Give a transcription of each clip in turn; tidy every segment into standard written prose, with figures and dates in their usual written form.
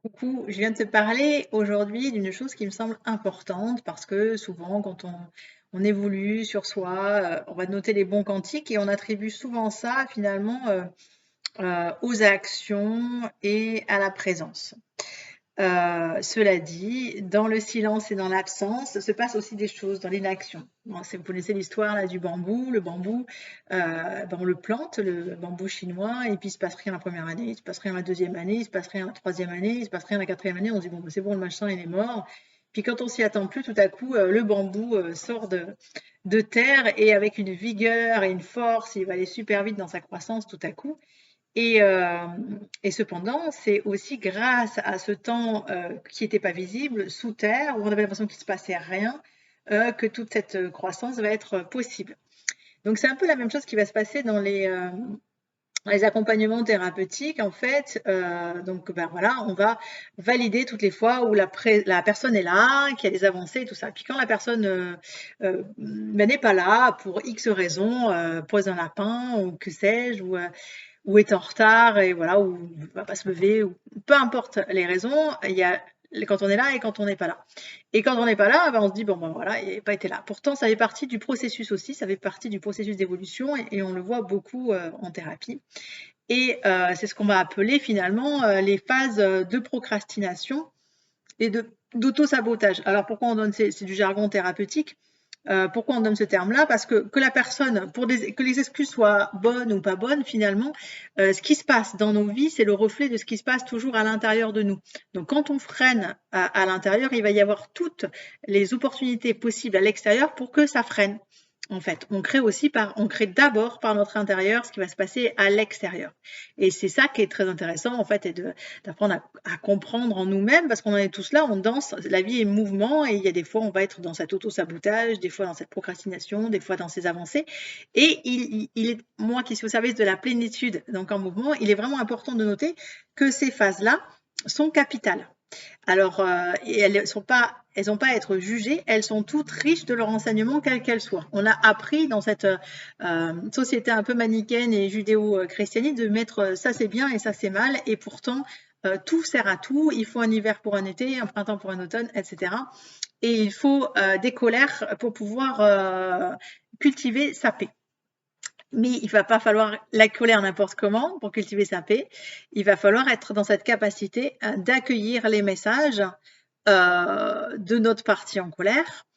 Coucou, je viens de te parler aujourd'hui d'une chose qui me semble importante parce que souvent quand on évolue sur soi, on va noter les bons quantiques et on attribue souvent ça finalement aux actions et à la présence. Cela dit, dans le silence et dans l'absence, se passe aussi des choses dans l'inaction. Bon, vous connaissez l'histoire là du bambou. Le bambou, ben, on le plante, le bambou chinois, et puis il se passe rien la première année, il se passe rien la deuxième année, il se passe rien la troisième année, il se passe rien la quatrième année. On se dit bon, ben, c'est bon, le machin il est mort. Puis quand on s'y attend plus, tout à coup, le bambou sort de terre et avec une vigueur et une force, il va aller super vite dans sa croissance tout à coup. Et, euh, et cependant, c'est aussi grâce à ce temps qui n'était pas visible sous terre, où on avait l'impression qu'il ne se passait rien, que toute cette croissance va être possible. Donc c'est un peu la même chose qui va se passer dans les accompagnements thérapeutiques. En fait, donc ben voilà, on va valider toutes les fois où la personne est là, qu'il y a des avancées et tout ça. Puis quand la personne ben, n'est pas là pour X raisons, pose un lapin ou que sais-je, ou est en retard et voilà, ou ne va pas se lever, ou peu importe les raisons, il y a quand on est là et quand on n'est pas là. Et quand on n'est pas là, ben on se dit bon ben voilà, il n'a pas été là. Pourtant, ça fait partie du processus aussi, ça fait partie du processus d'évolution et on le voit beaucoup en thérapie. Et c'est ce qu'on va appeler finalement les phases de procrastination et d'auto-sabotage. Alors pourquoi on donne, c'est du jargon thérapeutique, pourquoi on donne ce terme-là? Parce que la personne, que les excuses soient bonnes ou pas bonnes, finalement, ce qui se passe dans nos vies, c'est le reflet de ce qui se passe toujours à l'intérieur de nous. Donc, quand on freine à l'intérieur, il va y avoir toutes les opportunités possibles à l'extérieur pour que ça freine. En fait, on crée d'abord par notre intérieur ce qui va se passer à l'extérieur. Et c'est ça qui est très intéressant, en fait, et d'apprendre à comprendre en nous-mêmes, parce qu'on en est tous là, on danse, la vie est mouvement, et il y a des fois, on va être dans cet auto-sabotage, des fois dans cette procrastination, des fois dans ces avancées. Et il est, moi qui suis au service de la plénitude, donc en mouvement, il est vraiment important de noter que ces phases-là sont capitales. Alors, et elles n'ont pas à être jugées, elles sont toutes riches de leur enseignement, quel qu'elles soient. On a appris dans cette société un peu manichéenne et judéo-chrétienne de mettre ça c'est bien et ça c'est mal, et pourtant tout sert à tout. Il faut un hiver pour un été, un printemps pour un automne, etc. Et il faut des colères pour pouvoir cultiver sa paix. Mais il ne va pas falloir la colère n'importe comment pour cultiver sa paix. Il va falloir être dans cette capacité d'accueillir les messages de notre partie en colère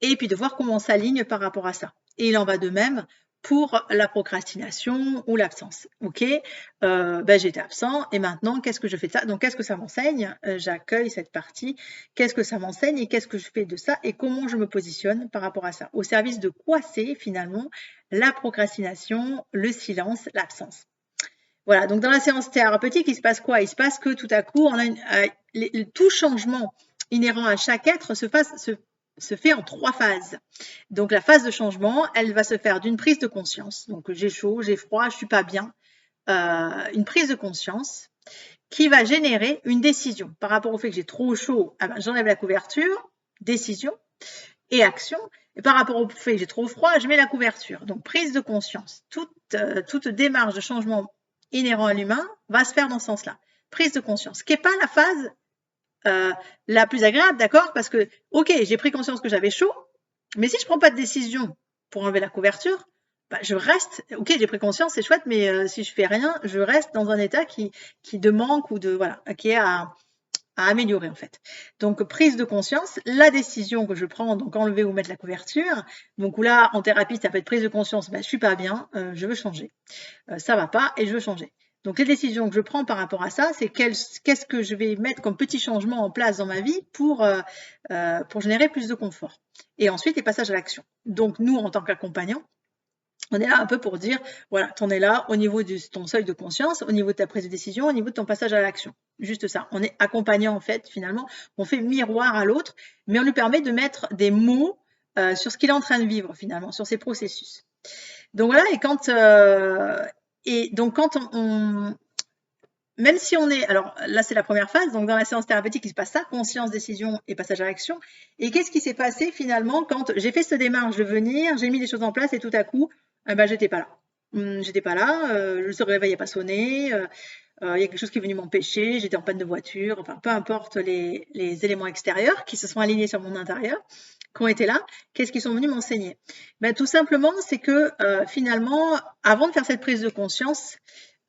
et puis de voir comment on s'aligne par rapport à ça. Et il en va de même pour la procrastination ou l'absence. Ok, ben j'étais absent et maintenant qu'est-ce que je fais de ça? Donc qu'est-ce que ça m'enseigne? J'accueille cette partie. Qu'est-ce que ça m'enseigne et qu'est-ce que je fais de ça et comment je me positionne par rapport à ça? Au service de quoi c'est finalement la procrastination, le silence, l'absence. Voilà, donc dans la séance thérapeutique, il se passe quoi? Il se passe que tout à coup, tout changement inhérent à chaque être se fait en 3 phases. Donc la phase de changement, elle va se faire d'une prise de conscience. Donc j'ai chaud, j'ai froid, je suis pas bien. Une prise de conscience qui va générer une décision. Par rapport au fait que j'ai trop chaud, ah ben, j'enlève la couverture, décision et action. Et par rapport au fait que j'ai trop froid, je mets la couverture. Donc prise de conscience. Toute démarche de changement inhérent à l'humain va se faire dans ce sens-là. Prise de conscience, ce qui n'est pas la phase la plus agréable, d'accord? Parce que, ok, j'ai pris conscience que j'avais chaud, mais si je ne prends pas de décision pour enlever la couverture, bah, je reste, ok, j'ai pris conscience, c'est chouette, mais si je fais rien, je reste dans un état qui de manque ou de, voilà, qui est à améliorer en fait. Donc prise de conscience, la décision que je prends, donc enlever ou mettre la couverture, donc là en thérapie ça peut être prise de conscience, ben, je suis pas bien, je veux changer, ça va pas et je veux changer. Donc les décisions que je prends par rapport à ça, c'est qu'est-ce que je vais mettre comme petit changement en place dans ma vie pour générer plus de confort. Et ensuite les passages à l'action. Donc nous en tant qu'accompagnants, on est là un peu pour dire, voilà, tu en es là au niveau de ton seuil de conscience, au niveau de ta prise de décision, au niveau de ton passage à l'action. Juste ça. On est accompagnant en fait, finalement. On fait miroir à l'autre, mais on lui permet de mettre des mots sur ce qu'il est en train de vivre finalement, sur ses processus. Donc voilà, quand même si on est, alors là c'est la première phase, donc dans la séance thérapeutique il se passe ça, conscience, décision et passage à l'action. Et qu'est-ce qui s'est passé finalement quand j'ai fait cette démarche de venir, j'ai mis les choses en place et tout à coup, eh ben, j'étais pas là. J'étais pas là, le réveil n'a pas sonné, il y a quelque chose qui est venu m'empêcher, j'étais en panne de voiture, enfin peu importe les éléments extérieurs qui se sont alignés sur mon intérieur, qui ont été là, qu'est-ce qu'ils sont venus m'enseigner? Ben, tout simplement, c'est que finalement, avant de faire cette prise de conscience,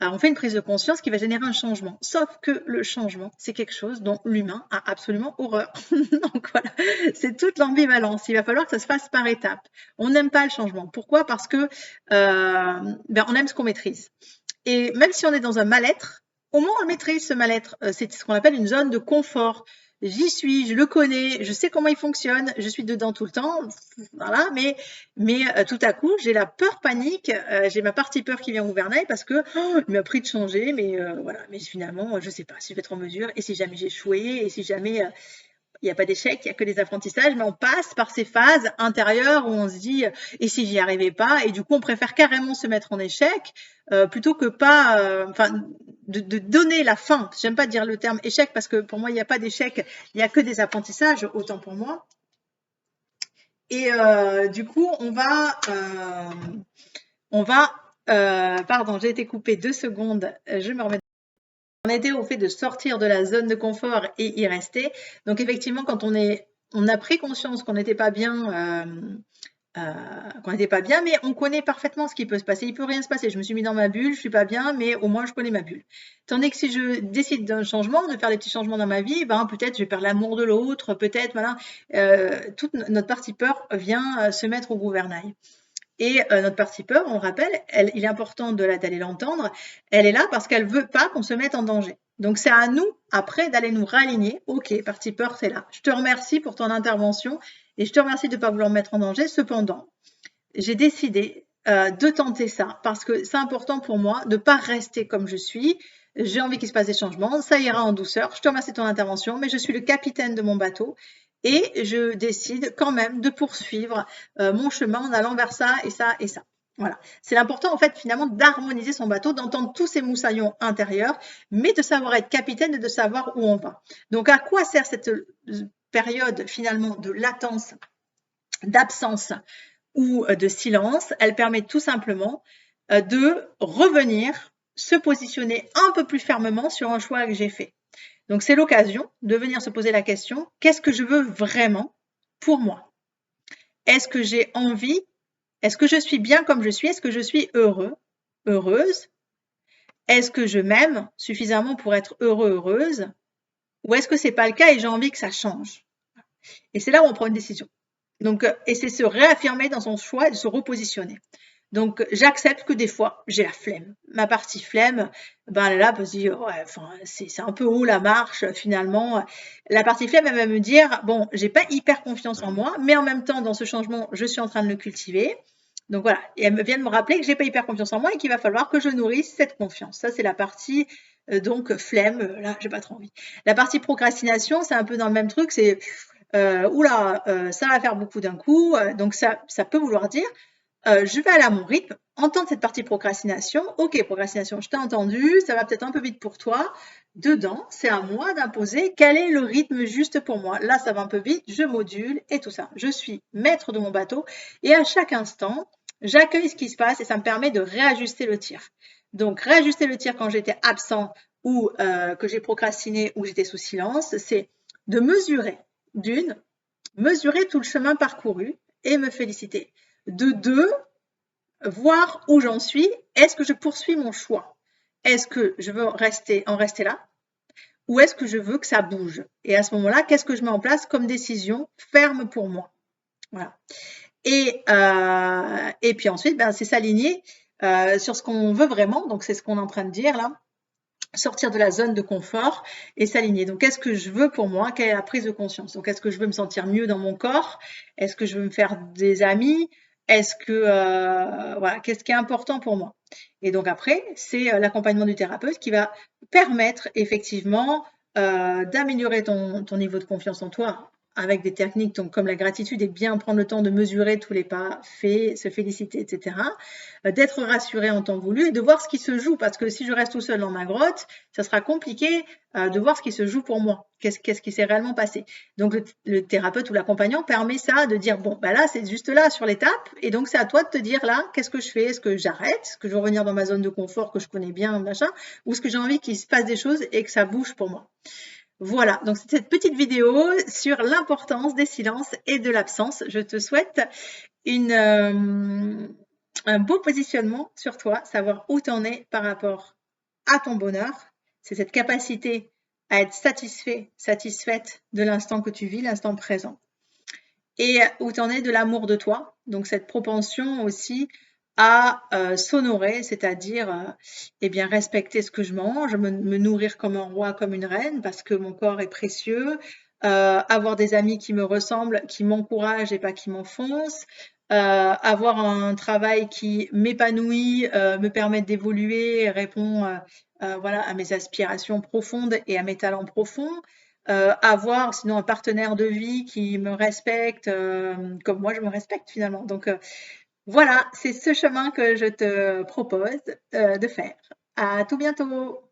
on fait une prise de conscience qui va générer un changement. Sauf que le changement, c'est quelque chose dont l'humain a absolument horreur. Donc voilà, c'est toute l'ambivalence. Il va falloir que ça se fasse par étapes. On n'aime pas le changement. Pourquoi? Parce que ben, on aime ce qu'on maîtrise. Et même si on est dans un mal-être, au moins on le maîtrise ce mal-être. C'est ce qu'on appelle une zone de confort. J'y suis, je le connais, je sais comment il fonctionne, je suis dedans tout le temps, voilà, mais tout à coup, j'ai la peur panique, j'ai ma partie peur qui vient au gouvernail parce que il m'a pris de changer, mais voilà, mais finalement, je sais pas si je vais être en mesure, et si jamais j'ai échoué, et si jamais il n'y a pas d'échec, il n'y a que des apprentissages, mais on passe par ces phases intérieures où on se dit et si j'y arrivais pas, et du coup on préfère carrément se mettre en échec plutôt que pas, enfin de donner la fin. J'aime pas dire le terme échec parce que pour moi il n'y a pas d'échec, il n'y a que des apprentissages, autant pour moi. Et du coup pardon, j'ai été coupée 2 secondes, je me remets. On était au fait de sortir de la zone de confort et y rester. Donc effectivement, quand on a pris conscience qu'on n'était pas bien, mais on connaît parfaitement ce qui peut se passer. Il peut rien se passer. Je me suis mis dans ma bulle, je suis pas bien, mais au moins je connais ma bulle. Tandis que si je décide d'un changement, de faire des petits changements dans ma vie, ben peut-être je vais perdre l'amour de l'autre, peut-être voilà, toute notre partie peur vient se mettre au gouvernail. Et notre partie peur, on le rappelle, il est important d'aller l'entendre. Elle est là parce qu'elle veut pas qu'on se mette en danger. Donc c'est à nous après d'aller nous réaligner. Ok, partie peur, c'est là. Je te remercie pour ton intervention et je te remercie de ne pas vouloir me mettre en danger. Cependant, j'ai décidé de tenter ça parce que c'est important pour moi de ne pas rester comme je suis. J'ai envie qu'il se passe des changements, ça ira en douceur. Je te remercie de ton intervention, mais je suis le capitaine de mon bateau et je décide quand même de poursuivre mon chemin en allant vers ça et ça et ça. Voilà. C'est l'important en fait finalement d'harmoniser son bateau, d'entendre tous ces moussaillons intérieurs, mais de savoir être capitaine et de savoir où on va. Donc à quoi sert cette période finalement de latence, d'absence ou de silence? Elle permet tout simplement de revenir, se positionner un peu plus fermement sur un choix que j'ai fait. Donc c'est l'occasion de venir se poser la question, qu'est-ce que je veux vraiment pour moi? Est-ce que j'ai envie? Est-ce que je suis bien comme je suis? Est-ce que je suis heureux, heureuse? Est-ce que je m'aime suffisamment pour être heureux, heureuse? Ou est-ce que c'est pas le cas et j'ai envie que ça change? Et c'est là où on prend une décision. Donc, et c'est se réaffirmer dans son choix et de se repositionner. Donc, j'accepte que des fois, j'ai la flemme. Ma partie flemme, ben elle est là, peut se dire, ouais, enfin, c'est un peu haut la marche, finalement. La partie flemme, elle va me dire, bon, j'ai pas hyper confiance en moi, mais en même temps, dans ce changement, je suis en train de le cultiver. Donc voilà, et elle vient de me rappeler que j'ai pas hyper confiance en moi et qu'il va falloir que je nourrisse cette confiance. Ça, c'est la partie donc flemme, là, j'ai pas trop envie. La partie procrastination, c'est un peu dans le même truc, c'est oula, ça va faire beaucoup d'un coup. Donc ça peut vouloir dire je vais aller à mon rythme, entendre cette partie procrastination. Ok, procrastination, je t'ai entendu, ça va peut-être un peu vite pour toi. Dedans, c'est à moi d'imposer quel est le rythme juste pour moi. Là, ça va un peu vite, je module et tout ça. Je suis maître de mon bateau et à chaque instant, j'accueille ce qui se passe et ça me permet de réajuster le tir. Donc, réajuster le tir quand j'étais absent ou que j'ai procrastiné ou j'étais sous silence, c'est de mesurer tout le chemin parcouru et me féliciter. De deux, voir où j'en suis. Est-ce que je poursuis mon choix? Est-ce que je veux en rester là? Ou est-ce que je veux que ça bouge? Et à ce moment-là, qu'est-ce que je mets en place comme décision ferme pour moi? Voilà. Et puis ensuite, ben, c'est s'aligner sur ce qu'on veut vraiment. Donc, c'est ce qu'on est en train de dire là. Sortir de la zone de confort et s'aligner. Donc, qu'est-ce que je veux pour moi? Quelle est la prise de conscience? Donc, est-ce que je veux me sentir mieux dans mon corps? Est-ce que je veux me faire des amis? Est-ce que voilà, qu'est-ce qui est important pour moi? Et donc après, c'est l'accompagnement du thérapeute qui va permettre effectivement d'améliorer ton niveau de confiance en toi avec des techniques donc, comme la gratitude et bien prendre le temps de mesurer tous les pas faits, se féliciter, etc. D'être rassuré en temps voulu et de voir ce qui se joue. Parce que si je reste tout seul dans ma grotte, ça sera compliqué de voir ce qui se joue pour moi. Qu'est-ce qui s'est réellement passé. Donc le thérapeute ou l'accompagnant permet ça, de dire, bon, bah là, c'est juste là sur l'étape. Et donc c'est à toi de te dire, là, qu'est-ce que je fais? Est-ce que j'arrête? Est-ce que je veux revenir dans ma zone de confort que je connais bien, machin? Ou est-ce que j'ai envie qu'il se passe des choses et que ça bouge pour moi? Voilà, donc c'est cette petite vidéo sur l'importance des silences et de l'absence. Je te souhaite un beau positionnement sur toi, savoir où tu en es par rapport à ton bonheur. C'est cette capacité à être satisfait, satisfaite de l'instant que tu vis, l'instant présent. Et où tu en es de l'amour de toi. Donc cette propension aussi à s'honorer, c'est-à-dire eh bien respecter ce que je mange, me nourrir comme un roi, comme une reine, parce que mon corps est précieux, avoir des amis qui me ressemblent, qui m'encouragent et pas qui m'enfoncent, avoir un travail qui m'épanouit, me permet d'évoluer, répond voilà, à mes aspirations profondes et à mes talents profonds. Avoir sinon un partenaire de vie qui me respecte comme moi je me respecte finalement. Donc voilà, c'est ce chemin que je te propose de faire. À tout bientôt.